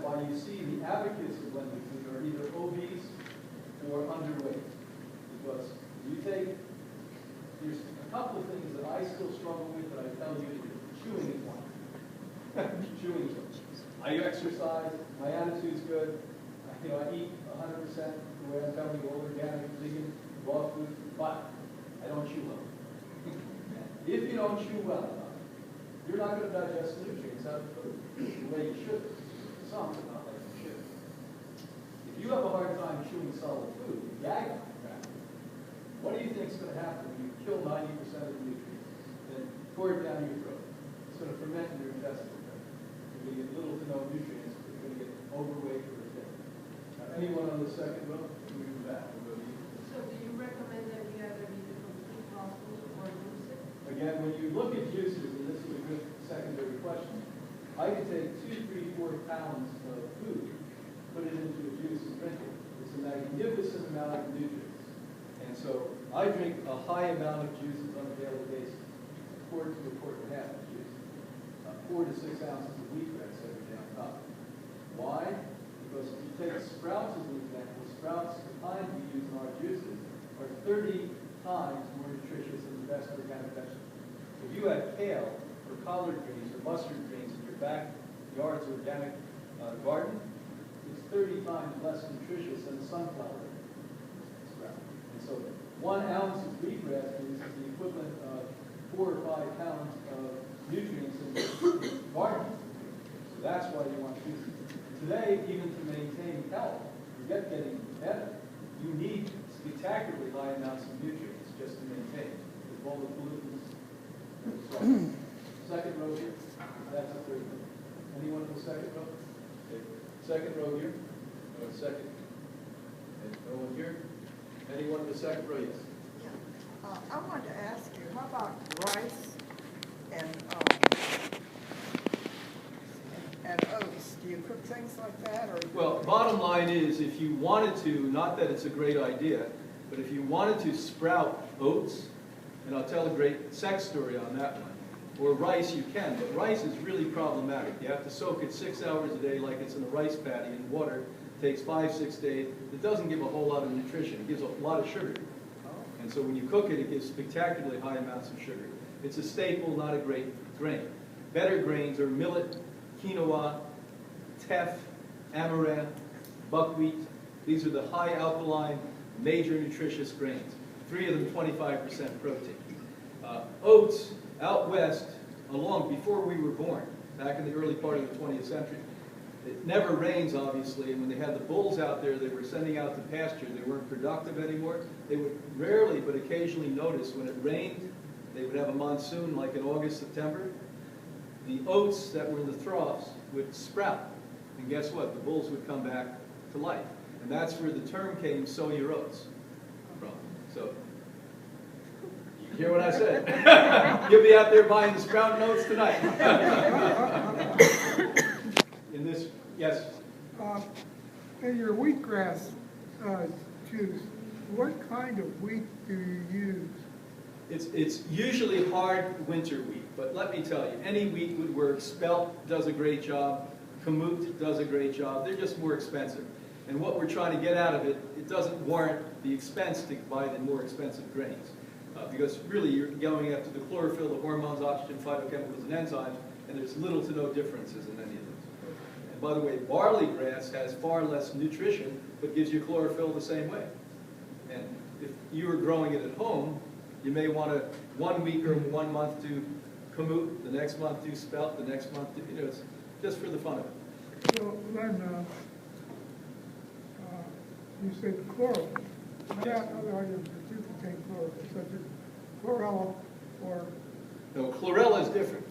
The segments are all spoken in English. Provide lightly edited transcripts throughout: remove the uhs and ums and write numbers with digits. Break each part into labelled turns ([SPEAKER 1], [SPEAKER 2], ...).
[SPEAKER 1] why you see the advocates of blended food are either obese or underweight. Because you take, there's a couple of things that I still struggle with that I tell you to do. Chewing is one. Chewing is one. I exercise, my attitude's good, I eat 100% the way I'm telling you, all organic, vegan, raw food, but I don't chew well. If you don't chew well enough, you're not going to digest nutrients out of food the way you should. Some, but not like you should. If you have a hard time chewing solid food, you gag on it, right? What do you think is going to happen when you kill 90% of the nutrients and pour it down your throat? It's going to ferment in your intestines. You're going to get little to no nutrients. You're going to get overweight or thin. Anyone on the second row? Move back.
[SPEAKER 2] So do you recommend that we either eat a complete raw food or lose it?
[SPEAKER 1] Again, when you look at juices, and this is a good secondary question, I could take 2, 3, 4 pounds of food, put it into a juice and drink it. It's a magnificent amount of nutrients. And so I drink a high amount of juices on a daily basis, a quart to a quart and a half of juice, 4 to 6 ounces of wheatgrass every day on top. Why? Because if you take sprouts as an example, sprouts, the kind we use in our juices, are 30 times more nutritious than the best organic vegetables. If you had kale or collard greens or mustard greens in your backyard's organic garden, it's 30 times less nutritious than a sunflower sprout. And so 1 ounce of wheatgrass is the equivalent of 4 or 5 pounds of nutrients in the garden. So that's why you want juices. Today, even to maintain health, forget getting better, you need spectacularly high amounts of nutrients just to maintain with all the pollutants. Second row here. That's the third row. Anyone in the second row? Okay. Second row here. No, second. Okay. No one here. Anyone in the second row? Yes.
[SPEAKER 3] Yeah. I wanted to ask you, how about rice and oats? Do you cook things like that, or?
[SPEAKER 1] Well, bottom line is, if you wanted to, not that it's a great idea, but if you wanted to sprout oats, and I'll tell a great sex story on that one, or rice you can, but rice is really problematic. You have to soak it 6 hours a day like it's in a rice paddy in water. It takes 5, 6 days. It doesn't give a whole lot of nutrition. It gives a lot of sugar. And so when you cook it, it gives spectacularly high amounts of sugar. It's a staple, not a great grain. Better grains are millet, quinoa, teff, amaranth, buckwheat. These are the high alkaline, major nutritious grains. 3 of them 25% protein. Oats, out west, before we were born, back in the early part of the 20th century. It never rains, obviously, and when they had the bulls out there, they were sending out to pasture. They weren't productive anymore. They would rarely, but occasionally notice when it rained, they would have a monsoon like in August, September. The oats that were in the troughs would sprout. And guess what? The bulls would come back to life. And that's where the term came, sow your oats, from. So, you hear what I said? You'll be out there buying the sprouting oats tonight. In this, yes?
[SPEAKER 4] In your wheatgrass juice, what kind of wheat do you use?
[SPEAKER 1] It's usually hard winter wheat, but let me tell you, any wheat would work. Spelt does a great job. Kamut does a great job. They're just more expensive. And what we're trying to get out of it, it doesn't warrant the expense to buy the more expensive grains. Because really you're going after the chlorophyll, the hormones, oxygen, phytochemicals, and enzymes, and there's little to no differences in any of those. And by the way, barley grass has far less nutrition, but gives you chlorophyll the same way. And if you were growing it at home, you may want to 1 week or 1 month do kamut, the next month do spelt, the next month do, it's just for the fun of it.
[SPEAKER 4] So then, you said chlorophyll. What other items that do contain chlorophyll, such as chlorella or?
[SPEAKER 1] No, chlorella is different.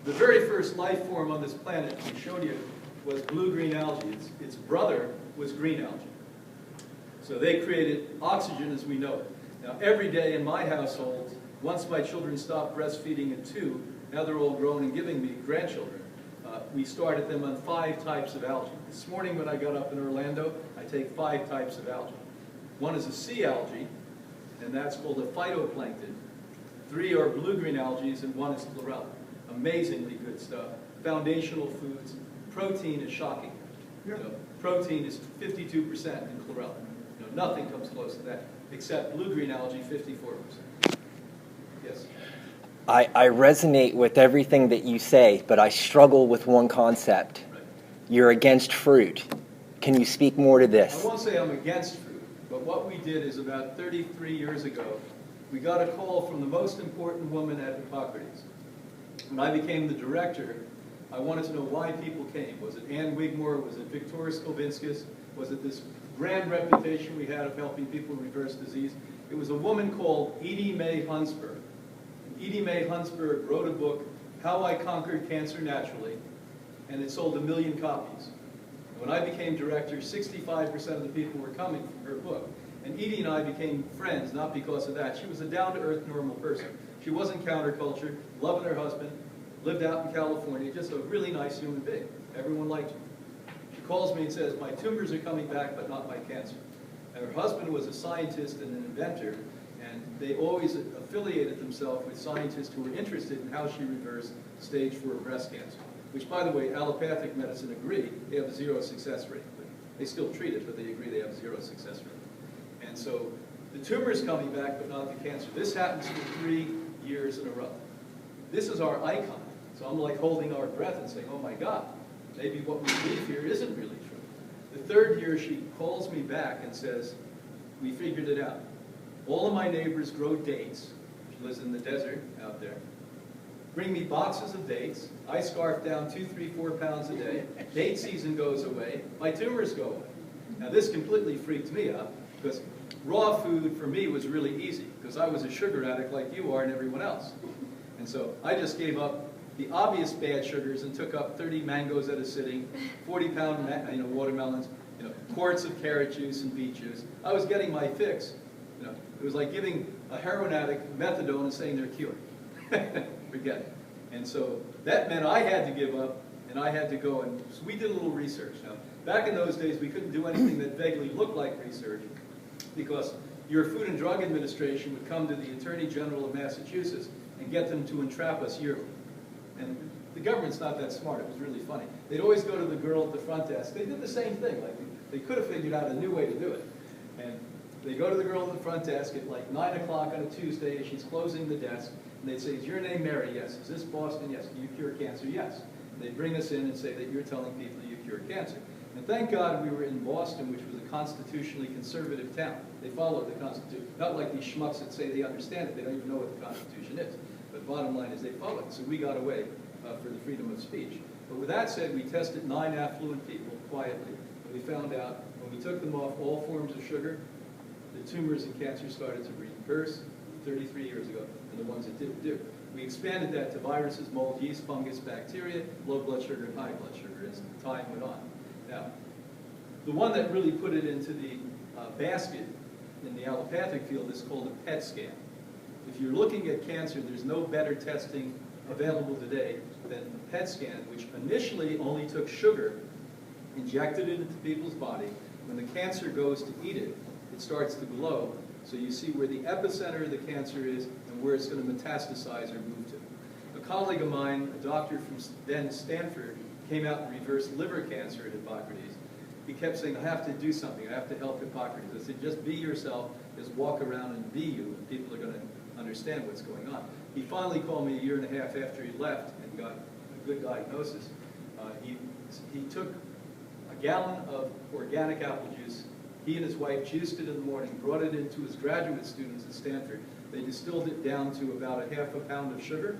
[SPEAKER 1] The very first life form on this planet we showed you was blue-green algae. Its brother was green algae. So they created oxygen as we know it. Now, every day in my household, once my children stopped breastfeeding at 2, now they're all grown and giving me grandchildren, we started them on 5 types of algae. This morning when I got up in Orlando, I take 5 types of algae. One is a sea algae, and that's called a phytoplankton. 3 are blue-green algae, and 1 is chlorella. Amazingly good stuff. Foundational foods, protein is shocking.
[SPEAKER 4] Yep.
[SPEAKER 1] You know, protein is 52% in chlorella. You know, nothing comes close to that, except blue-green algae, 54%. Yes?
[SPEAKER 5] I resonate with everything that you say, but I struggle with one concept.
[SPEAKER 1] Right.
[SPEAKER 5] You're against fruit. Can you speak more to
[SPEAKER 1] I
[SPEAKER 5] this?
[SPEAKER 1] won't say I'm against fruit, but what we did is about 33 years ago, we got a call from the most important woman at Hippocrates. When I became the director, I wanted to know why people came. Was it Ann Wigmore? Was it Victoria Skolvinskis? Was it this grand reputation we had of helping people reverse disease? It was a woman called Edie Mae Hunsberg. Edie Mae Hunsberg wrote a book, How I Conquered Cancer Naturally, and it sold 1 million copies. When I became director, 65% of the people were coming from her book. And Edie and I became friends, not because of that. She was a down-to-earth, normal person. She wasn't counterculture, loving her husband, lived out in California, just a really nice human being. Everyone liked her. She calls me and says, my tumors are coming back, but not my cancer. And her husband was a scientist and an inventor, and they always affiliated themselves with scientists who were interested in how she reversed stage 4 breast cancer, which, by the way, allopathic medicine agree they have a 0 success rate. They still treat it, but they agree they have a 0 success rate. And so the tumor is coming back, but not the cancer. This happens for 3 years in a row. This is our icon. So I'm like holding our breath and saying, oh my God, maybe what we believe here isn't really true. The 3rd year, she calls me back and says, we figured it out. All of my neighbors grow dates. She lives in the desert out there. Bring me boxes of dates. I scarf down 2, 3, 4 pounds a day. Date season goes away. My tumors go away. Now this completely freaked me out because raw food for me was really easy because I was a sugar addict like you are and everyone else. And so I just gave up the obvious bad sugars and took up 30 mangoes at a sitting, 40-pound watermelons, quarts of carrot juice and beet juice. I was getting my fix. It was like giving a heroin addict methadone and saying they're cured. Forget it. And so that meant I had to give up, and I had to go. And so we did a little research. Now, back in those days, we couldn't do anything that vaguely looked like research because your Food and Drug Administration would come to the Attorney General of Massachusetts and get them to entrap us yearly. And the government's not that smart. It was really funny. They'd always go to the girl at the front desk. They did the same thing. Like they could have figured out a new way to do it. And they go to the girl at the front desk at like 9 o'clock on a Tuesday as she's closing the desk. And they'd say, is your name Mary? Yes. Is this Boston? Yes. Do you cure cancer? Yes. And they'd bring us in and say that you're telling people you cure cancer. And thank God we were in Boston, which was a constitutionally conservative town. They followed the Constitution. Not like these schmucks that say they understand it. They don't even know what the Constitution is. But bottom line is they followed it. So we got away for the freedom of speech. But with that said, we tested 9 affluent people quietly. And we found out when we took them off all forms of sugar, the tumors and cancer started to reverse 33 years ago, and the ones that didn't do. We expanded that to viruses, mold, yeast, fungus, bacteria, low blood sugar, and high blood sugar as time went on. Now, the one that really put it into the basket in the allopathic field is called a PET scan. If you're looking at cancer, there's no better testing available today than a PET scan, which initially only took sugar, injected it into people's body. When the cancer goes to eat it, it starts to glow, so you see where the epicenter of the cancer is and where it's going to metastasize or move to. A colleague of mine, a doctor from then Stanford, came out and reversed liver cancer at Hippocrates. He kept saying, I have to do something, I have to help Hippocrates. I said, just be yourself, just walk around and be you, and people are going to understand what's going on. He finally called me a year and a half after he left and got a good diagnosis. He took a gallon of organic apple juice. He and his wife juiced it in the morning, brought it into his graduate students at Stanford. They distilled it down to about a half a pound of sugar.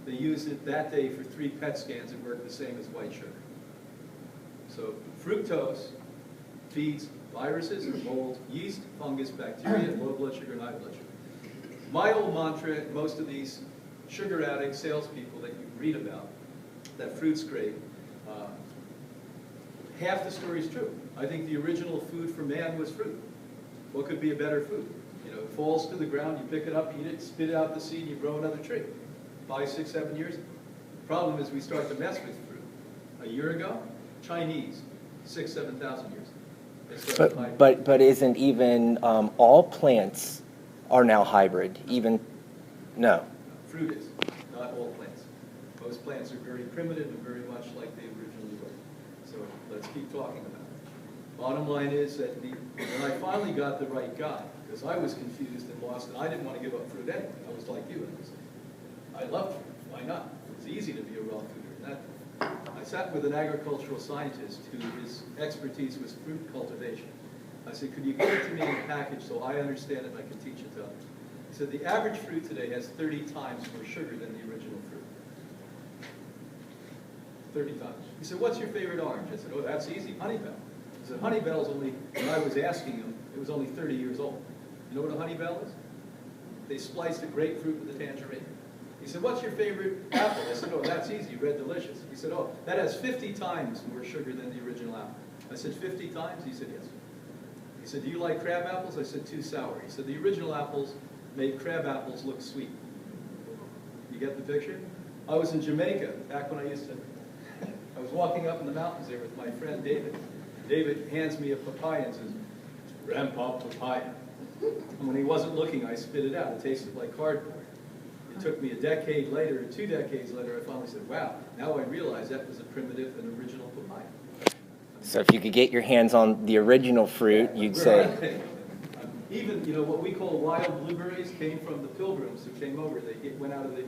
[SPEAKER 1] They used it that day for 3 PET scans. It worked the same as white sugar. So fructose feeds viruses, mold, yeast, fungus, bacteria, low blood sugar, and high blood sugar. My old mantra, most of these sugar addict salespeople that you read about, that fruit's great, half the story is true. I think the original food for man was fruit. What could be a better food? It falls to the ground, you pick it up, eat it, spit out the seed, you grow another tree. 5, 6, 7 years. The problem is we start to mess with fruit. A year ago, Chinese, 6,000, 7,000 years.
[SPEAKER 5] But isn't even all plants are now hybrid? Even no.
[SPEAKER 1] Fruit is, not all plants. Most plants are very primitive and very much like they originally were. So let's keep talking about it. Bottom line is that when I finally got the right guy, because I was confused and lost, and I didn't want to give up fruit anyway. I was like you. I love fruit. Why not? It's easy to be a raw fooder. And that, I sat with an agricultural scientist who his expertise was fruit cultivation. I said, could you give it to me in a package so I understand it and I can teach it to others? He said, the average fruit today has 30 times more sugar than the original fruit. 30 times. He said, what's your favorite orange? I said, oh, that's easy, Honeybell. He said, Honeybell's only, when I was asking him, it was only 30 years old. You know what a Honeybell is? They spliced a grapefruit with a tangerine. He said, what's your favorite apple? I said, oh, that's easy, Red Delicious. He said, oh, that has 50 times more sugar than the original apple. I said, 50 times? He said, yes. He said, do you like crab apples? I said, too sour. He said, the original apples made crab apples look sweet. You get the picture? I was in Jamaica back when I used to, I was walking up in the mountains there with my friend David. David hands me a papaya and says, Grandpa, papaya. And when he wasn't looking, I spit it out. It tasted like cardboard. It took me a decade later, or 2 decades later, I finally said, wow, now I realize that was a primitive and original papaya.
[SPEAKER 5] So if you could get your hands on the original fruit, you'd say.
[SPEAKER 1] Even, you know, what we call wild blueberries came from the pilgrims who came over. They went out of the,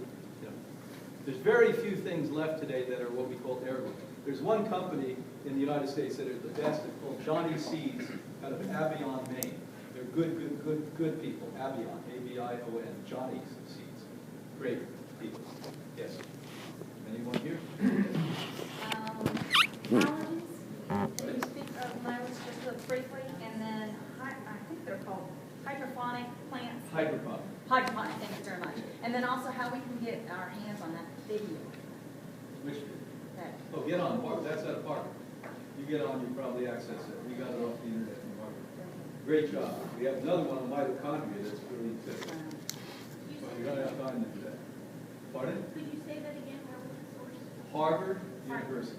[SPEAKER 1] there's very few things left today that are what we call heirloom. There's one company in the United States that are the best. It's called Johnny Seeds out of Abion, Maine. They're good people. Abion, A-B-I-O-N, Johnny Seeds. Great people. Yes. Anyone here?
[SPEAKER 6] Allergies, can you speak of those just briefly, and then I think they're called hydroponic plants.
[SPEAKER 1] Hydroponic.
[SPEAKER 6] Hydroponic, thank you very much. And then also how we can get our hands on that video.
[SPEAKER 1] Which?
[SPEAKER 6] That,
[SPEAKER 1] Oh, get on Harvard. That's at Harvard. You get on, you probably access it. We got it off the internet from Harvard. Great job. We have another one on mitochondria that's really good. But we don't have time to do that. Pardon?
[SPEAKER 2] Could you say that again? Where was the source?
[SPEAKER 1] Harvard University.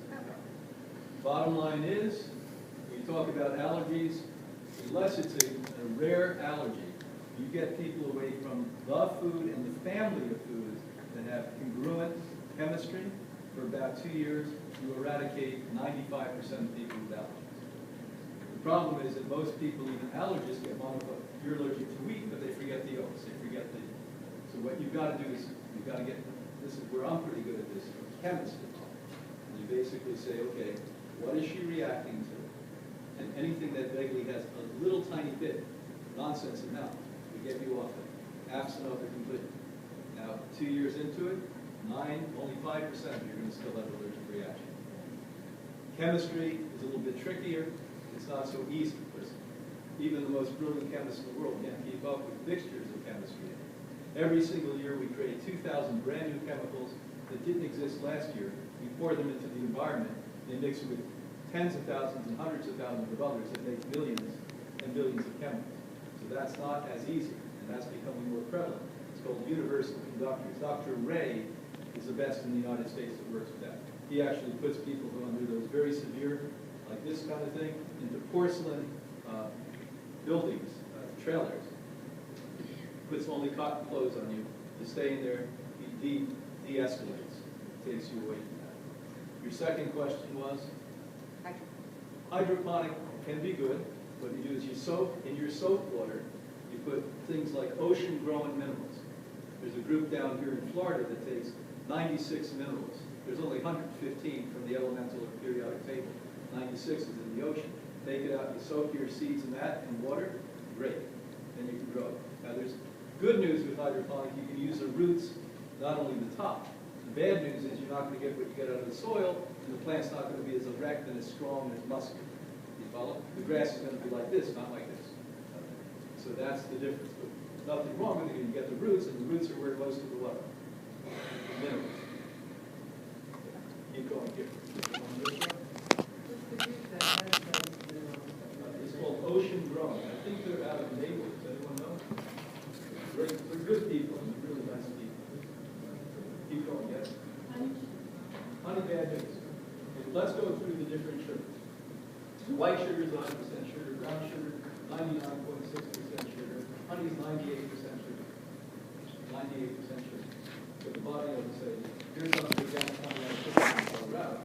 [SPEAKER 1] Bottom line is, when you talk about allergies, unless it's a rare allergy, you get people away from the food and the family of foods that have congruent chemistry. For about 2 years, you eradicate 95% of people with allergies. The problem is that most people, even allergists, get monophobia. You're allergic to wheat, but they forget the oats. They forget the. So what you've got to do is you've got to get. This is where I'm pretty good at this. Chemistry. And you basically say, okay, what is she reacting to? And anything that vaguely has a little tiny bit nonsense amount, we get you off it. Absent of it completely. Now, 2 years into it, only 5% you're going to still have allergic reaction. Chemistry is a little bit trickier. It's not so easy because even the most brilliant chemists in the world can't keep up with mixtures of chemistry. Every single year we create 2,000 brand new chemicals that didn't exist last year. We pour them into the environment. They mix with tens of thousands and hundreds of thousands of others that make billions and billions of chemicals. So that's not as easy, and that's becoming more prevalent. It's called universal conductors. Dr. Ray is the best in the United States that works with that. He actually puts people who are under those very severe, like this kind of thing, into porcelain buildings, trailers. Puts only cotton clothes on you. You stay in there, he de-escalates, takes you away from that. Your second question was? Hydroponic can be good. What you do is you soak, in your soap water, you put things like ocean-grown minerals. There's a group down here in Florida that takes 96 minerals. There's only 115 from the elemental or periodic table. 96 is in the ocean. Take it out, you soak your seeds in that and water, great. Then you can grow it. Now there's good news with hydroponic. You can use the roots, not only the top. The bad news is you're not going to get what you get out of the soil, and the plant's not going to be as erect and as strong and as muscular. You follow? The grass is going to be like this, not like this. So that's the difference. But there's nothing wrong with it. You get the roots, and the roots are where most of the what? The minerals. Keep going here. It's called ocean grown. I think they're out of Naples. Anyone know? They're good people and they're really nice people. Keep going, yes? Honey bad news. Okay, let's go through the different sugars. White sugar is 100% sugar, brown sugar 99.6% sugar, honey is 98% sugar. 98% sugar. So the body will say, here's something down honey I put in Colorado.